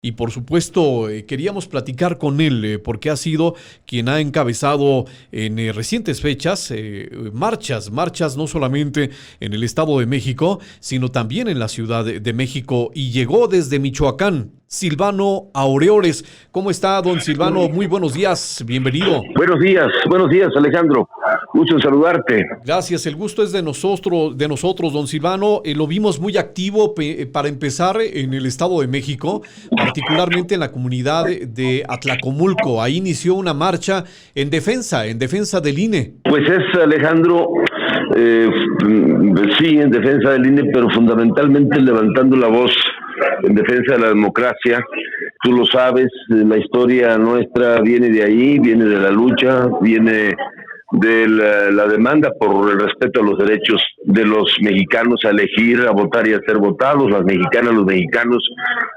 Y por supuesto, queríamos platicar con él porque ha sido quien ha encabezado en recientes fechas marchas no solamente en el Estado de México, sino también en la Ciudad de México, y llegó desde Michoacán. Silvano Aureoles. ¿Cómo está, don Silvano? Muy buenos días, bienvenido. Buenos días, Alejandro. Gusto en saludarte. Gracias, el gusto es de nosotros, don Silvano. Lo vimos muy activo para empezar en el Estado de México, particularmente en la comunidad de Atlacomulco. Ahí inició una marcha en defensa del INE. Pues es, Alejandro, eh, sí, en defensa del INE, pero fundamentalmente levantando la voz en defensa de la democracia. Tú lo sabes, la historia nuestra viene de ahí, viene de la lucha, viene de la demanda por el respeto a los derechos de los mexicanos a elegir, a votar y a ser votados, las mexicanas, los mexicanos.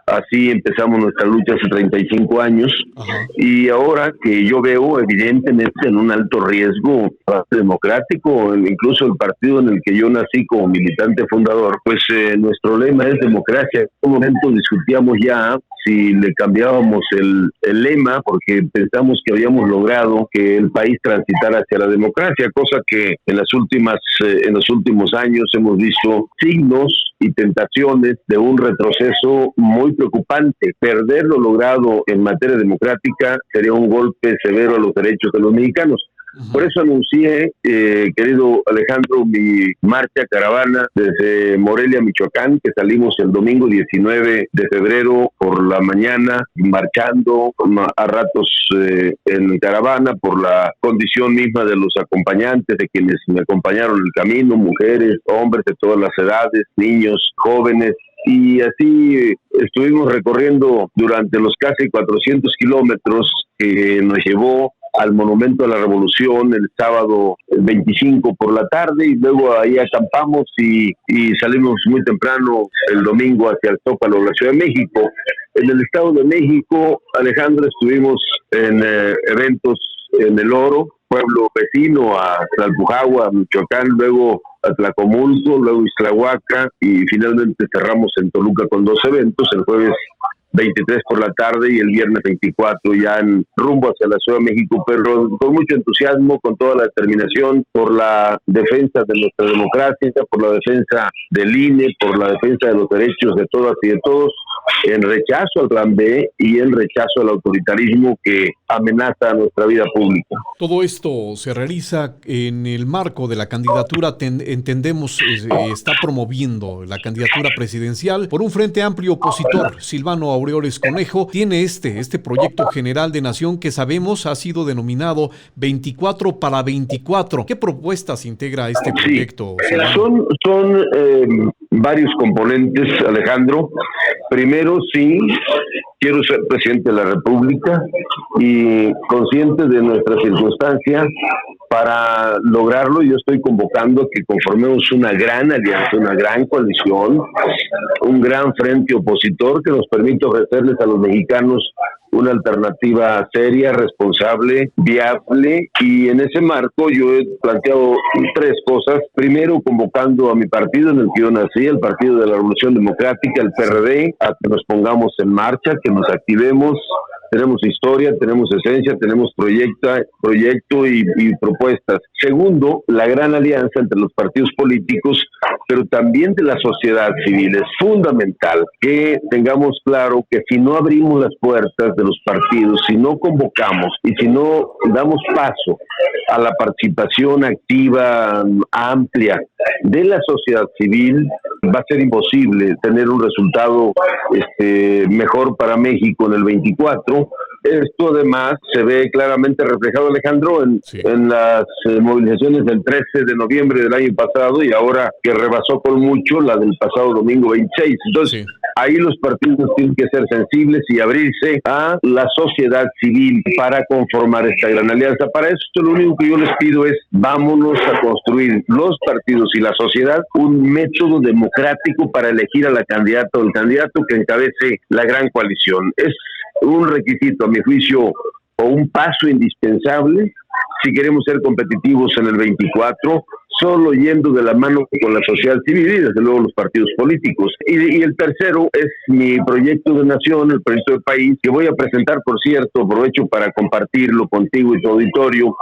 Así empezamos nuestra lucha hace 35 años. Ajá. Y ahora que yo veo evidentemente en un alto riesgo democrático, incluso el partido en el que yo nací como militante fundador, pues nuestro lema es democracia. En un momento discutíamos ya si le cambiábamos el lema, porque pensamos que habíamos logrado que el país transitara hacia la democracia, cosa que en los últimos años hemos visto signos y tentaciones de un retroceso muy preocupante. Perder lo logrado en materia democrática sería un golpe severo a los derechos de los mexicanos. Por eso anuncié, querido Alejandro, mi marcha caravana desde Morelia, Michoacán, que salimos el domingo 19 de febrero por la mañana, marchando a ratos en caravana por la condición misma de los acompañantes, de quienes me acompañaron en el camino, mujeres, hombres de todas las edades, niños, jóvenes. Y así estuvimos recorriendo durante los casi 400 kilómetros que nos llevó al Monumento a la Revolución el sábado 25 por la tarde, y luego ahí acampamos y salimos muy temprano el domingo hacia el Zócalo de la Ciudad de México. En el Estado de México, Alejandro, estuvimos en eventos en El Oro, pueblo vecino a Tlalpujahua, Michoacán, luego Atlacomulco, luego Ixtlahuaca, y finalmente cerramos en Toluca con 2 eventos, el jueves 23 por la tarde y el viernes 24 ya en rumbo hacia la Ciudad de México, pero con mucho entusiasmo, con toda la determinación por la defensa de nuestra democracia, por la defensa del INE, por la defensa de los derechos de todas y de todos, en rechazo al plan B y en rechazo al autoritarismo que amenaza a nuestra vida pública. Todo esto se realiza en el marco de la candidatura, entendemos, está promoviendo la candidatura presidencial por un frente amplio opositor. Silvano Aureoles Conejo tiene este proyecto general de nación que sabemos ha sido denominado 24 para 24. ¿Qué propuestas integra este proyecto? Sí, son varios componentes, Alejandro. Primero, sí, quiero ser presidente de la República, y consciente de nuestra circunstancia, para lograrlo yo estoy convocando a que conformemos una gran alianza, una gran coalición, un gran frente opositor que nos permita ofrecerles a los mexicanos una alternativa seria, responsable, viable, y en ese marco yo he planteado 3 cosas. Primero, convocando a mi partido en el que yo nací, el Partido de la Revolución Democrática, el PRD, a que nos pongamos en marcha, que nos activemos. Tenemos historia, tenemos esencia, tenemos proyecto y propuestas. Segundo, la gran alianza entre los partidos políticos, pero también de la sociedad civil. Es fundamental que tengamos claro que si no abrimos las puertas de los partidos, si no convocamos y si no damos paso a la participación activa, amplia de la sociedad civil, va a ser imposible tener un resultado mejor para México en el 24. Esto además se ve claramente reflejado, Alejandro, en las movilizaciones del 13 de noviembre del año pasado, y ahora que rebasó con mucho la del pasado domingo 26. Entonces, ahí los partidos tienen que ser sensibles y abrirse a la sociedad civil para conformar esta gran alianza. Para eso, lo único que yo les pido es: vámonos a construir los partidos y la sociedad un método democrático para elegir a la candidata o el candidato que encabece la gran coalición. Es un requisito, a mi juicio, o un paso indispensable si queremos ser competitivos en el 24, solo yendo de la mano con la sociedad civil y desde luego los partidos políticos. Y el tercero es mi proyecto de nación, el proyecto de país, que voy a presentar, por cierto, aprovecho para compartirlo contigo y tu auditorio.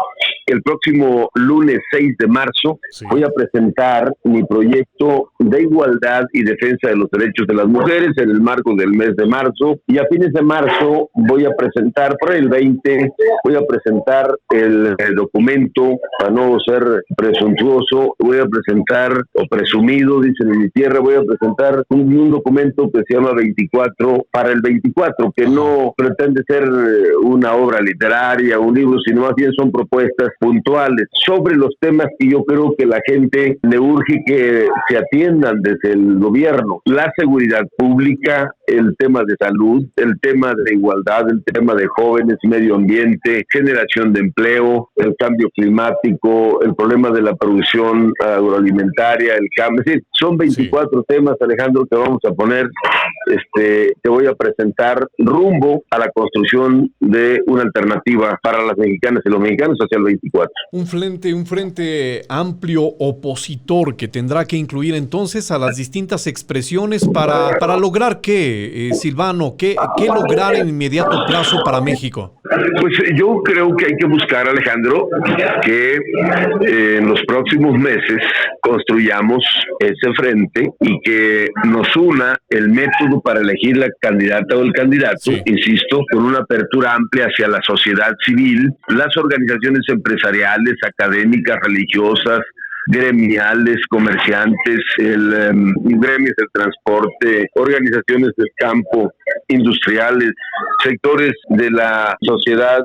El próximo lunes 6 de marzo voy a presentar mi proyecto de igualdad y defensa de los derechos de las mujeres en el marco del mes de marzo, y a fines de marzo voy a presentar, por el 20, voy a presentar el documento, para no ser presuntuoso, voy a presentar, o presumido, dicen en mi tierra, voy a presentar un documento que se llama 24 para el 24, que no pretende ser una obra literaria, un libro, sino más bien son propuestas puntuales sobre los temas que yo creo que la gente le urge que se atiendan desde el gobierno: la seguridad pública, el tema de salud, el tema de igualdad, el tema de jóvenes, medio ambiente, generación de empleo, el cambio climático, el problema de la producción agroalimentaria, el cambio. Es decir, son 24 temas, Alejandro, que vamos a poner, que voy a presentar rumbo a la construcción de una alternativa para las mexicanas y los mexicanos hacia el 24. Un frente amplio opositor que tendrá que incluir entonces a las distintas expresiones para lograr qué, Silvano, qué lograr en inmediato plazo para México. Pues yo creo que hay que buscar, Alejandro, que en los próximos meses construyamos ese frente y que nos una el método para elegir la candidata o el candidato, insisto, con una apertura amplia hacia la sociedad civil, las organizaciones empresariales, académicas, religiosas, gremiales, comerciantes, gremios del transporte, organizaciones del campo, industriales, sectores de la sociedad,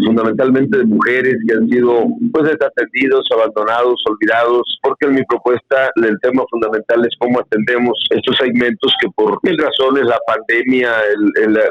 fundamentalmente de mujeres que han sido desatendidos, abandonados, olvidados, porque en mi propuesta el tema fundamental es cómo atendemos estos segmentos que por mil razones, la pandemia,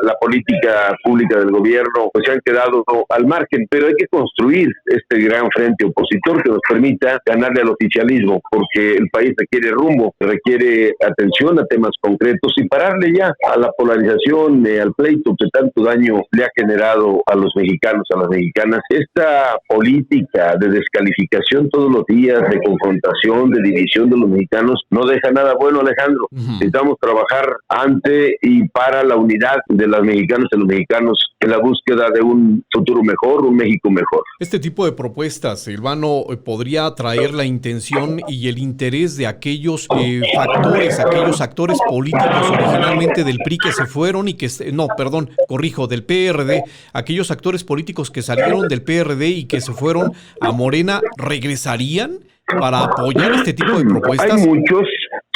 la política pública del gobierno, se han quedado al margen, pero hay que construir este gran frente opositor que nos permita ganarle al oficialismo, porque el país requiere rumbo, requiere atención a temas concretos y pararle ya a la polarización, al pleito que tanto daño le ha generado a los mexicanos, a las mexicanas. Esta política de descalificación todos los días, de confrontación, de división de los mexicanos, no deja nada bueno, Alejandro. Necesitamos trabajar ante y para la unidad de las mexicanas y los mexicanos en la búsqueda de un futuro mejor, un México mejor. Este tipo de propuestas, Silvano, podría atraer la intención y el interés de aquellos aquellos actores políticos originalmente del PRI que se fueron y que, del PRD, aquellos actores políticos que salieron del PRD y que se fueron a Morena, ¿regresarían para apoyar este tipo de propuestas?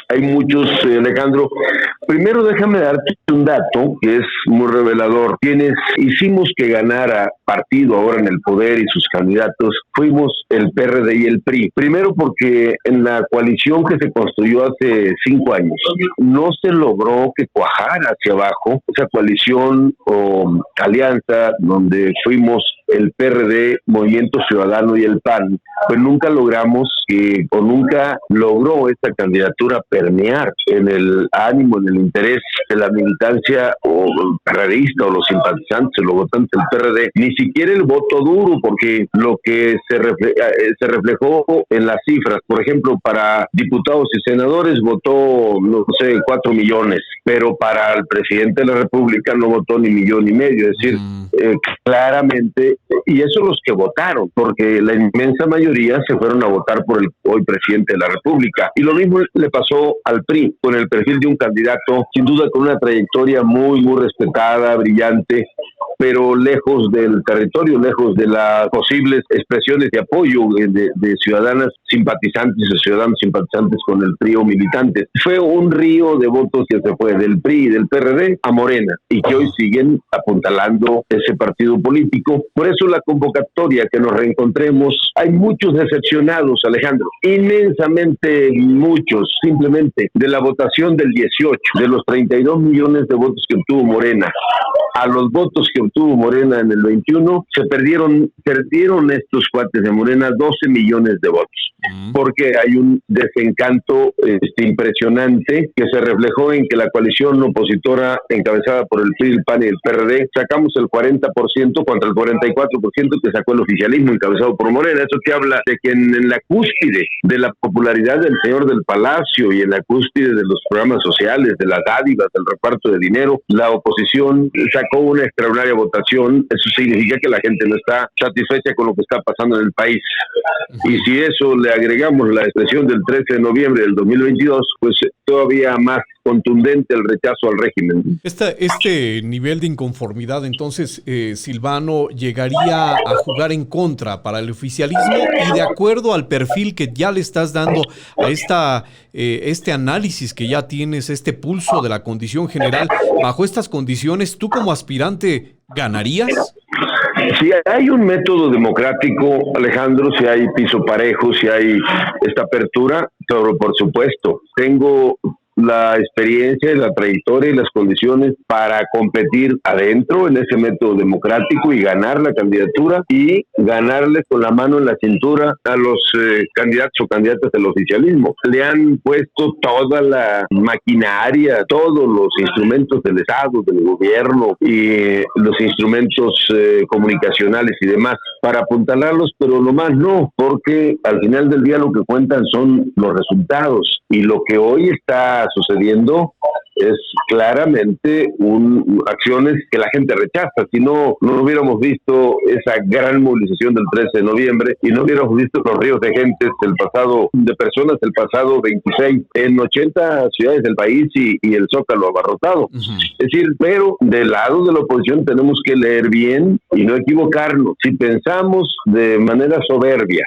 Hay muchos, Alejandro. Primero déjame darte un dato que es muy revelador. Quienes hicimos que ganara partido ahora en el poder y sus candidatos fuimos el PRD y el PRI. Primero porque en la coalición que se construyó hace 5 años no se logró que cuajara hacia abajo esa coalición o alianza donde fuimos el PRD, Movimiento Ciudadano y el PAN, pues nunca logró esta candidatura permear en el ánimo, en el interés de la militancia o perredista o los simpatizantes, los votantes del PRD, ni siquiera el voto duro, porque lo que se reflejó en las cifras, por ejemplo, para diputados y senadores votó, 4 millones, pero para el presidente de la República no votó ni 1,5 millones, es decir, claramente, y eso los que votaron, porque la inmensa mayoría se fueron a votar por el hoy presidente de la República. Y lo mismo le pasó al PRI, con el perfil de un candidato, sin duda con una trayectoria muy, muy respetada, brillante, pero lejos del territorio, lejos de las posibles expresiones de apoyo de ciudadanas simpatizantes o ciudadanos simpatizantes con el PRI o militantes. Fue un río de votos que se fue del PRI y del PRD a Morena, y que hoy siguen apuntalando ese partido político. Por eso la convocatoria, que nos reencontremos. Hay muchos decepcionados, Alejandro, inmensamente muchos, simplemente de la votación del 18, de los 32 millones de votos que obtuvo Morena. a los votos que obtuvo Morena en el 21, perdieron estos cuates de Morena 12 millones de votos, porque hay un desencanto impresionante que se reflejó en que la coalición opositora encabezada por el PRI, el PAN y el PRD sacamos el 40% contra el 44% que sacó el oficialismo encabezado por Morena. Eso te habla de que en la cúspide de la popularidad del señor del Palacio y en la cúspide de los programas sociales, de las dádivas, del reparto de dinero, la oposición sacó una extraordinaria votación. Eso significa que la gente no está satisfecha con lo que está pasando en el país. Y si eso le agregamos la expresión del 13 de noviembre del 2022, pues todavía más contundente el rechazo al régimen. Este nivel de inconformidad, entonces, Silvano, llegaría a jugar en contra para el oficialismo, y de acuerdo al perfil que ya le estás dando a este análisis que ya tienes, este pulso de la condición general, bajo estas condiciones, ¿tú como aspirante ganarías? Si hay un método democrático, Alejandro, si hay piso parejo, si hay esta apertura, pero por supuesto, tengo la experiencia, la trayectoria y las condiciones para competir adentro en ese método democrático y ganar la candidatura y ganarle con la mano en la cintura a los candidatos o candidatas del oficialismo. Le han puesto toda la maquinaria, todos los instrumentos del Estado, del gobierno y los instrumentos comunicacionales y demás para apuntalarlos, pero nomás no, porque al final del día lo que cuentan son los resultados, y lo que hoy está sucediendo es claramente acciones que la gente rechaza. Si no hubiéramos visto esa gran movilización del 13 de noviembre y no hubiéramos visto los ríos de gente de personas el pasado 26 en 80 ciudades del país y el Zócalo abarrotado. Es decir, pero del lado de la oposición tenemos que leer bien y no equivocarnos. Si pensamos de manera soberbia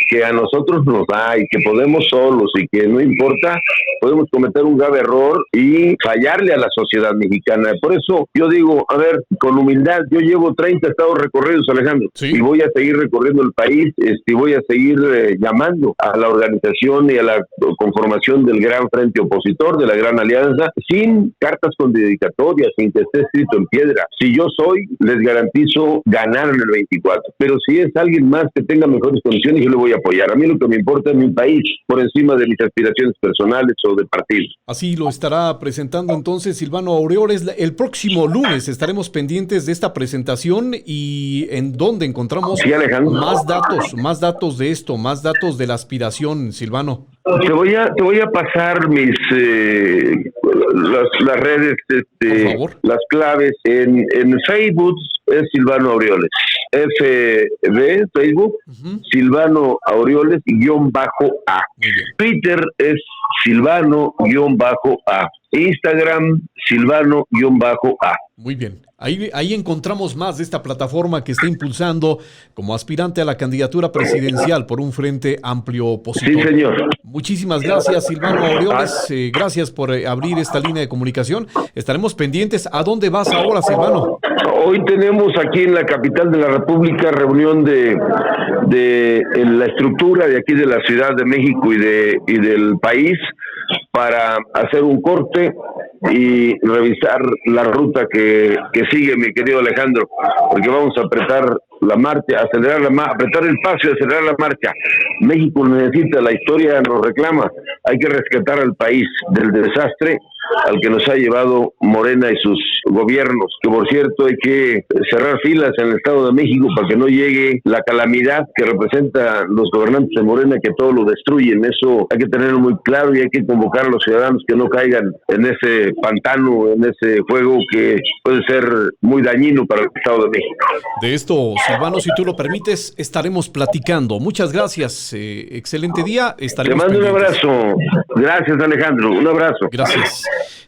que a nosotros nos da y que podemos solos y que no importa, podemos cometer un grave error y fallarle a la sociedad mexicana. Por eso yo digo, a ver, con humildad, yo llevo 30 estados recorridos, Alejandro, ¿sí? Y voy a seguir recorriendo el país, y voy a seguir llamando a la organización y a la conformación del gran frente opositor, de la gran alianza, sin cartas con dedicatorias, sin que esté escrito en piedra. Si yo soy, les garantizo ganar en el 24. Pero si es alguien más que tenga mejores condiciones, yo le voy a apoyar. A mí lo que me importa es mi país, por encima de mis aspiraciones personales o de partido. Así lo estará presentando entonces Silvano Aureoles. El próximo lunes estaremos pendientes de esta presentación y en donde encontramos más datos de esto, más datos de la aspiración, Silvano. Te voy a pasar mis las redes, por favor, las claves en Facebook. Es Silvano Aureoles, FB, Facebook, Silvano Aureoles _A. Twitter es Silvano_A. Instagram, Silvano_A. Muy bien. Ahí encontramos más de esta plataforma que está impulsando como aspirante a la candidatura presidencial por un frente amplio opositor. Sí, señor. Muchísimas gracias, Silvano Aureoles. Gracias por abrir esta línea de comunicación. Estaremos pendientes. ¿A dónde vas ahora, Silvano? Hoy tenemos aquí en la capital de la República reunión de la estructura de aquí de la Ciudad de México y del país para hacer un corte y revisar la ruta que sigue, mi querido Alejandro, porque vamos a apretar la marcha, apretar el paso y acelerar la marcha. México necesita, la historia nos reclama, hay que rescatar al país del desastre al que nos ha llevado Morena y sus gobiernos, que por cierto hay que cerrar filas en el Estado de México para que no llegue la calamidad que representan los gobernantes de Morena, que todo lo destruyen. Eso hay que tenerlo muy claro y hay que convocar a los ciudadanos que no caigan en ese pantano, en ese fuego que puede ser muy dañino para el Estado de México. De esto, Silvano, si tú lo permites, estaremos platicando. Muchas gracias, excelente día. Estaremos Te mando pendientes. un abrazo. Gracias, Alejandro. Un abrazo. Gracias.